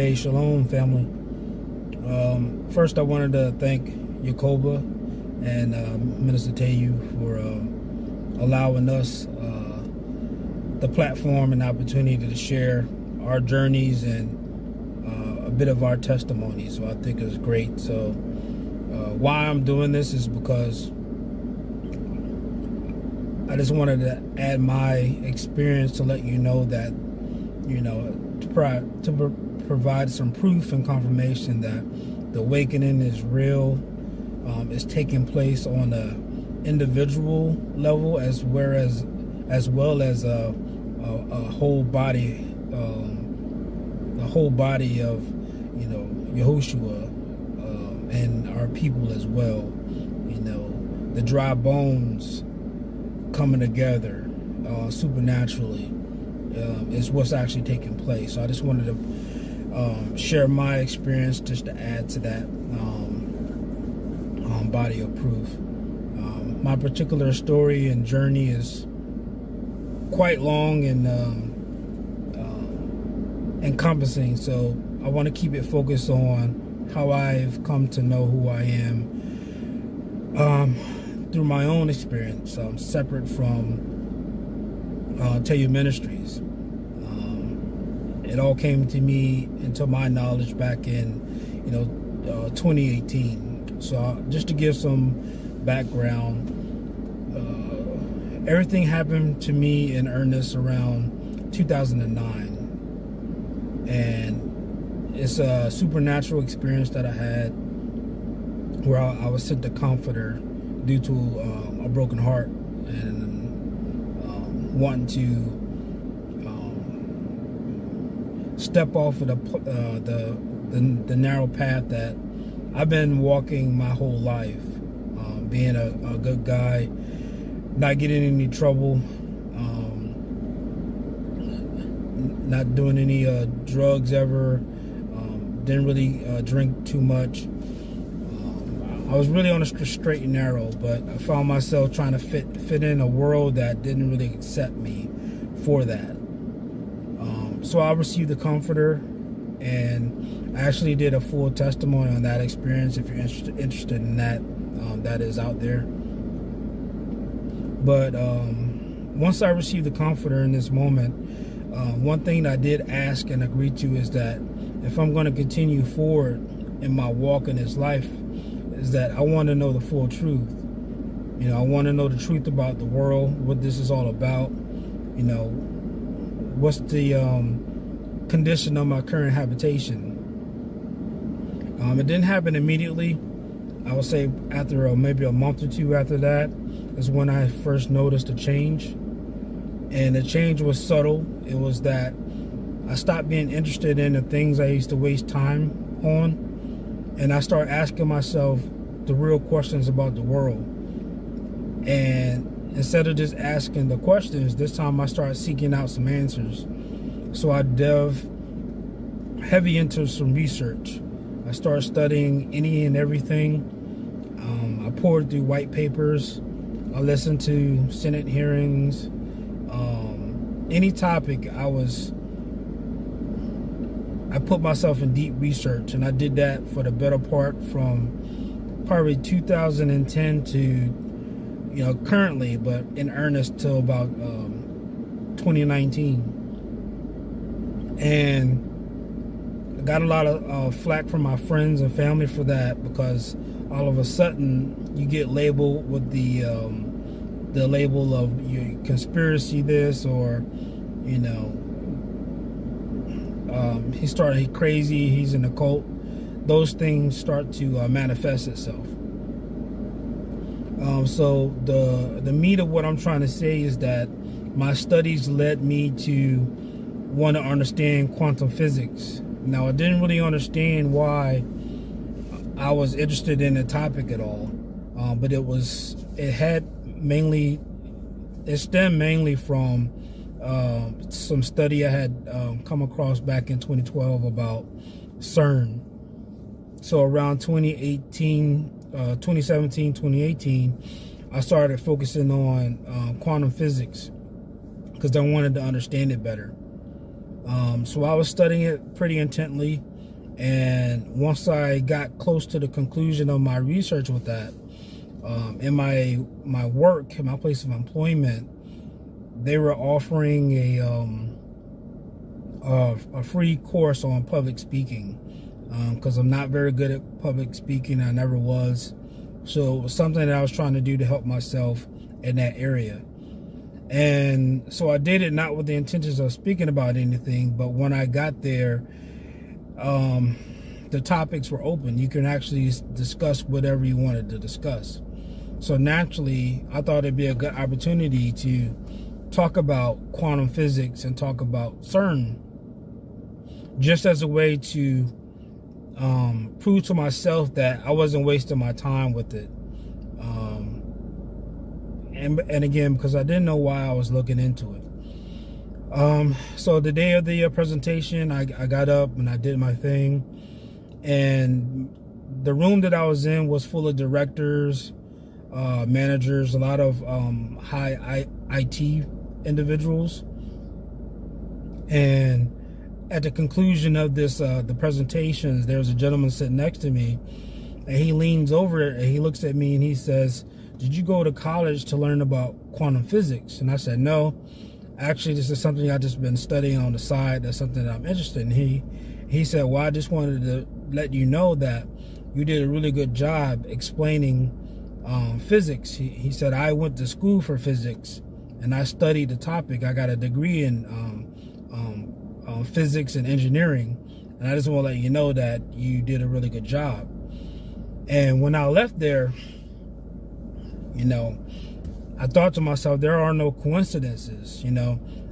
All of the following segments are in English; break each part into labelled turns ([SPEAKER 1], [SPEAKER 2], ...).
[SPEAKER 1] Hey, shalom, family. First, I wanted to thank Yakoba and Minister Teotw for allowing us the platform and opportunity to share our journeys and a bit of our testimony. So I think it's great. So why I'm doing this is because I just wanted to add my experience to let you know that, to provide some proof and confirmation that the awakening is real. It's taking place on a individual level as well as a whole body, of Yahushua and our people as well. The dry bones coming together supernaturally is what's actually taking place. So I just wanted to share my experience just to add to that body of proof. My particular story and journey is quite long and encompassing, so I want to keep it focused on how I've come to know who I am through my own experience, separate from Teotw Ministries. It all came to me into my knowledge back in 2018. So just to give some background, everything happened to me in earnest around 2009, and it's a supernatural experience that I had where I was sent a comforter due to a broken heart and wanting to step off of the narrow path that I've been walking my whole life, being a good guy, not getting in any trouble, not doing any drugs ever, didn't really drink too much. I was really on a straight and narrow, but I found myself trying to fit in a world that didn't really accept me for that. So I received the comforter, and I actually did a full testimony on that experience. If you're interested in that, that is out there. But once I received the comforter in this moment, one thing I did ask and agree to is that if I'm going to continue forward in my walk in this life, is that I want to know the full truth. I want to know the truth about the world, what this is all about. What's the condition of my current habitation. It didn't happen immediately. I would say after maybe a month or two after that is when I first noticed a change. And the change was subtle. It was that I stopped being interested in the things I used to waste time on, and I started asking myself the real questions about the world. And instead of just asking the questions, this time I started seeking out some answers. So I delved heavy into some research. I started studying any and everything. I poured through white papers. I listened to Senate hearings. Any topic, I put myself in deep research, and I did that for the better part from probably 2010 to currently, but in earnest till about 2019. And I got a lot of flack from my friends and family for that, because all of a sudden you get labeled with the label of conspiracy this, or he's crazy, he's in a cult. Those things start to manifest itself. So the meat of what I'm trying to say is that my studies led me to want to understand quantum physics. Now, I didn't really understand why I was interested in the topic at all, but it stemmed mainly from some study I had come across back in 2012 about CERN. So around 2017, 2018, I started focusing on quantum physics because I wanted to understand it better. So I was studying it pretty intently. And once I got close to the conclusion of my research with that, in my work, in my place of employment, they were offering a free course on public speaking, because I'm not very good at public speaking. I never was. So it was something that I was trying to do to help myself in that area. And so I did it not with the intentions of speaking about anything, but when I got there, the topics were open. You can actually discuss whatever you wanted to discuss. So naturally, I thought it'd be a good opportunity to talk about quantum physics and talk about CERN, just as a way to prove to myself that I wasn't wasting my time with it. And again, because I didn't know why I was looking into it. So the day of the presentation, I got up and I did my thing. And the room that I was in was full of directors, managers, a lot of high IT individuals. And at the conclusion of this, the presentations, there was a gentleman sitting next to me, and he leans over and he looks at me and he says, "Did you go to college to learn about quantum physics?" And I said, "No, actually, this is something I've just been studying on the side. That's something that I'm interested in." He said, "Well, I just wanted to let you know that you did a really good job explaining physics." He said, "I went to school for physics and I studied the topic. I got a degree in physics and engineering, and I just want to let you know that you did a really good job." And when I left there, I thought to myself, there are no coincidences.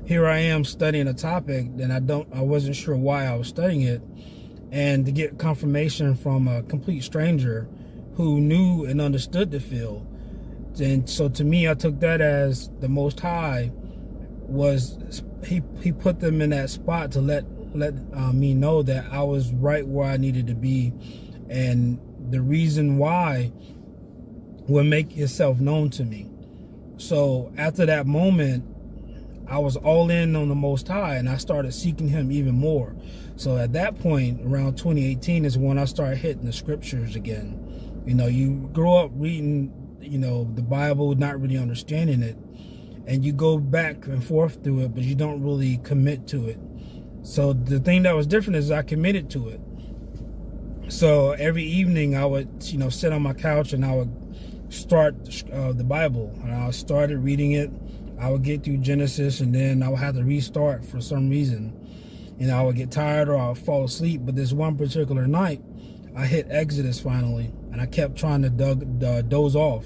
[SPEAKER 1] Here I am studying a topic and I wasn't sure why I was studying it, and to get confirmation from a complete stranger who knew and understood the field. And so to me, I took that as the Most High was, he put them in that spot to let me know that I was right where I needed to be, and the reason why would make itself known to me. So after that moment, I was all in on the Most High, and I started seeking him even more. So at that point, around 2018 is when I started hitting the scriptures again. You grow up reading, the Bible, not really understanding it, and you go back and forth through it, but you don't really commit to it. So the thing that was different is I committed to it. So every evening I would, sit on my couch and I would start the Bible, and I started reading it. I would get through Genesis, and then I would have to restart for some reason. I would get tired or I would fall asleep. But this one particular night, I hit Exodus finally, and I kept trying to doze off.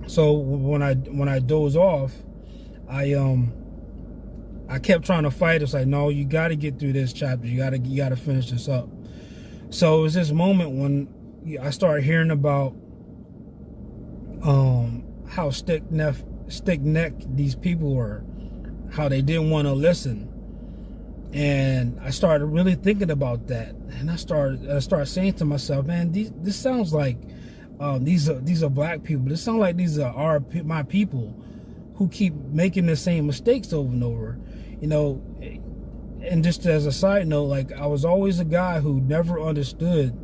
[SPEAKER 1] So when I doze off, I kept trying to fight. It's like, no, you got to get through this chapter. You got to finish this up. So it was this moment when I started hearing about how stick-necked these people were, how they didn't want to listen. And I started really thinking about that, and I started saying to myself, man, this sounds like these are black people. This sounds like these are my people who keep making the same mistakes over and over. And just as a side note, like, I was always a guy who never understood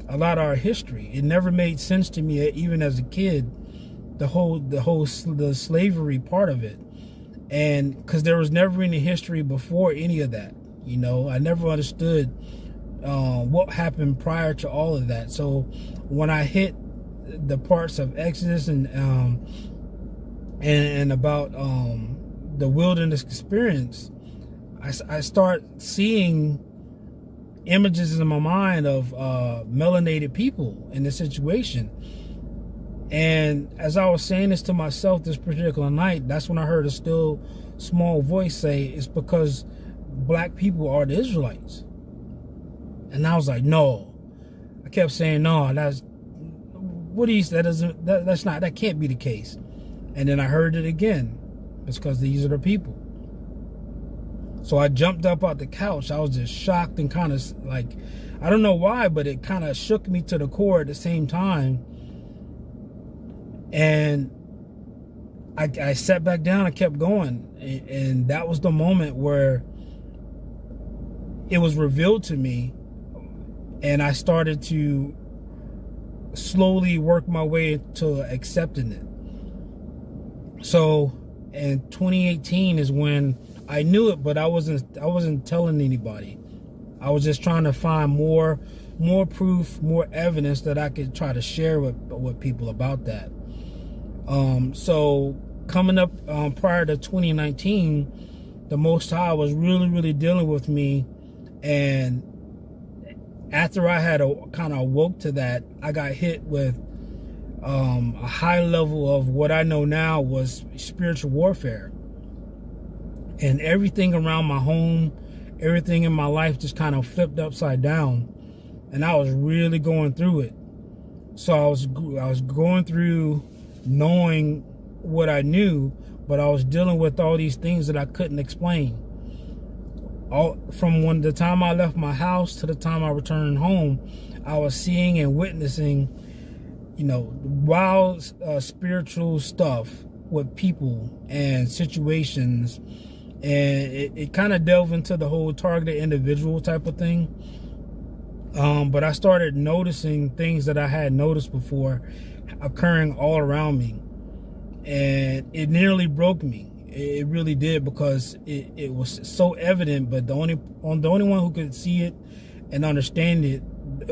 [SPEAKER 1] a lot of our history. It never made sense to me, even as a kid, the slavery part of it. And because there was never any history before any of that, I never understood what happened prior to all of that. So when I hit the parts of Exodus and about the wilderness experience, I start seeing images in my mind of melanated people in this situation. And as I was saying this to myself this particular night, that's when I heard a still small voice say, it's because black people are the Israelites. And I was like, no. I kept saying, no, that's that can't be the case. And then I heard it again. It's because these are the people. So I jumped up out the couch. I was just shocked and kind of like, I don't know why, but it kind of shook me to the core at the same time. And I sat back down and kept going. And that was the moment where it was revealed to me And I started to slowly work my way to accepting it. So in 2018 is when I knew it, but I wasn't telling anybody. I was just trying to find more proof, more evidence that I could try to share with people about that. So coming up prior to 2019, the Most High was really dealing with me, and after I had kind of awoke to that, I got hit with a high level of what I know now was spiritual warfare. And everything around my home, everything in my life just kind of flipped upside down. And I was really going through it. So I was going through knowing what I knew, but I was dealing with all these things that I couldn't explain. From the time I left my house to the time I returned home, I was seeing and witnessing, wild spiritual stuff with people and situations. And it kind of delved into the whole targeted individual type of thing. But I started noticing things that I had noticed before occurring all around me. And it nearly broke me. It really did, because it was so evident, but the only one who could see it and understand it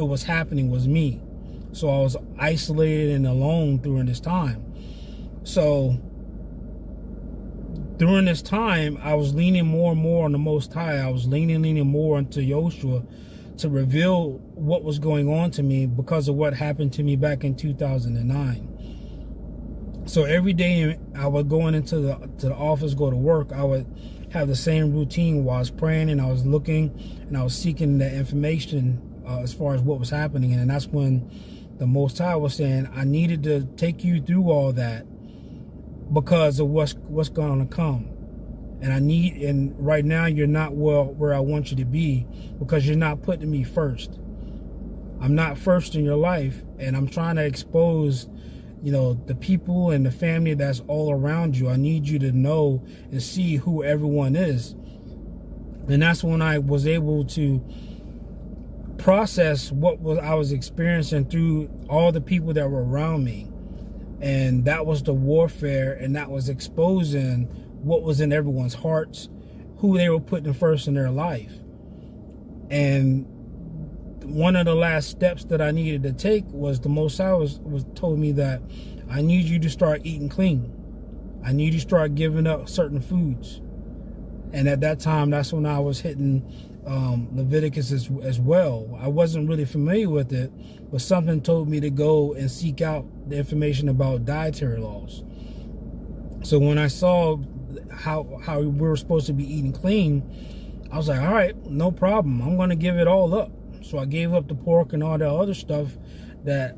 [SPEAKER 1] was happening was me. So I was isolated and alone during this time. So during this time, I was leaning more and more on the Most High. I was leaning more into Joshua to reveal what was going on to me because of what happened to me back in 2009. So every day I would go into the office, go to work, I would have the same routine while I was praying, and I was looking and I was seeking the information as far as what was happening. And that's when the Most High was saying, I needed to take you through all that because of what's going to come. And right now you're not where I want you to be, because you're not putting me first. I'm not first in your life, and I'm trying to expose the people and the family that's all around you. I need you to know and see who everyone is. And that's when I was able to process I was experiencing through all the people that were around me. And that was the warfare, and that was exposing what was in everyone's hearts, who they were putting first in their life. And one of the last steps that I needed to take was the Most High told me that I need you to start eating clean. I need you to start giving up certain foods. And at that time, that's when I was hitting Leviticus as well. I wasn't really familiar with it, but something told me to go and seek out the information about dietary laws. So when I saw how we were supposed to be eating clean, I was like, all right, no problem. I'm going to give it all up. So I gave up the pork and all that other stuff that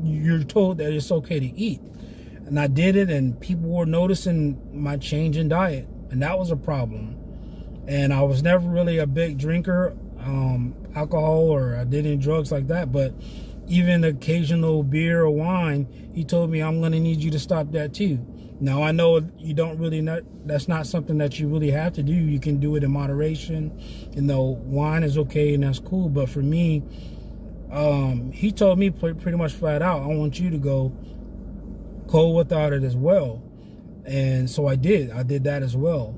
[SPEAKER 1] you're told that it's okay to eat. And I did it, and people were noticing my change in diet, and that was a problem. And I was never really a big drinker, alcohol, or I did any drugs like that, but even occasional beer or wine, he told me, I'm going to need you to stop that too. Now, I know you don't really that's not something that you really have to do. You can do it in moderation. Wine is okay and that's cool. But for me, he told me pretty much flat out, I want you to go cold without it as well. And so I did that as well.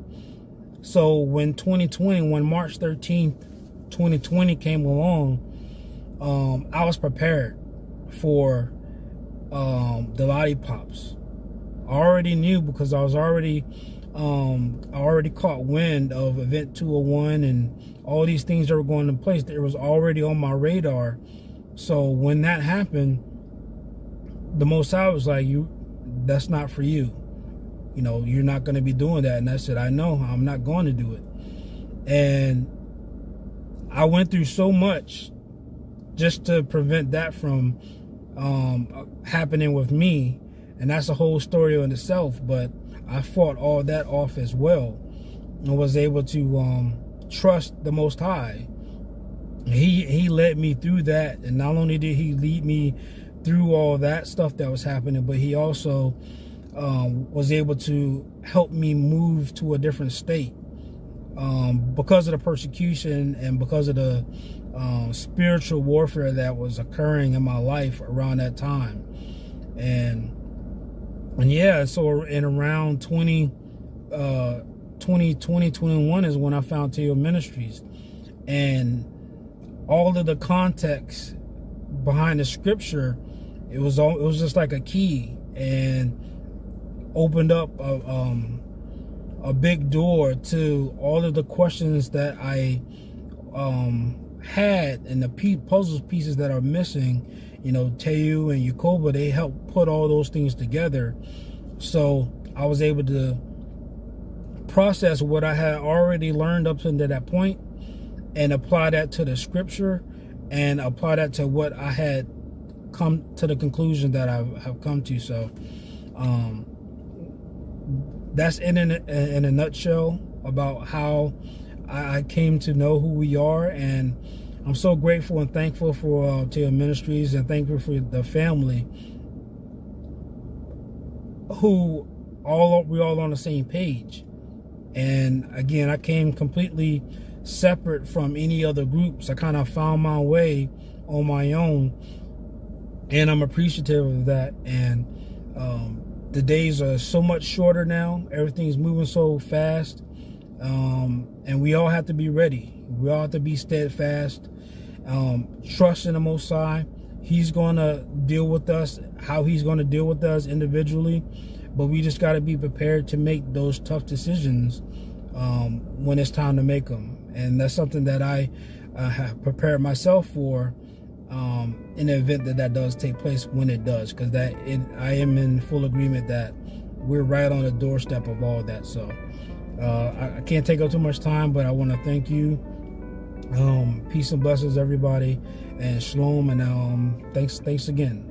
[SPEAKER 1] So when March 13th, 2020 came along, I was prepared for the lollipops. I already knew, because I already caught wind of Event 201 and all these things that were going in place. It was already on my radar. So when that happened, the Most High was like, that's not for you. You're not going to be doing that. And I said, I know, I'm not going to do it. And I went through so much just to prevent that from happening with me. And that's a whole story in itself. But I fought all that off as well, and was able to trust the Most High. He led me through that. And not only did he lead me through all that stuff that was happening, but he also was able to help me move to a different state. because of the persecution and because of the spiritual warfare that was occurring in my life around that time. And yeah, so in around 2021 is when I found Teotw Ministries, and all of the context behind the scripture, it was just like a key, and opened up a big door to all of the questions that I had, and the puzzle pieces that are missing. You know, Teotw and Yakoba, they helped put all those things together. So I was able to process what I had already learned up to that point and apply that to the scripture, and apply that to what I had come to the conclusion that I have come to. So that's in a nutshell about how I came to know who we are. And I'm so grateful and thankful for Teotw Ministries, and thankful for the family who we're all on the same page. And again, I came completely separate from any other groups. I kind of found my way on my own, and I'm appreciative of that. And the days are so much shorter now. Everything's moving so fast, and we all have to be ready. We all have to be steadfast, trust in the Most High. He's going to deal with us how he's going to deal with us individually, but we just got to be prepared to make those tough decisions when it's time to make them. And that's something that I have prepared myself for in the event that does take place, when it does, because I am in full agreement that we're right on the doorstep of all that. So I can't take up too much time, but I want to thank you. Peace and blessings, everybody, and shalom, and thanks again.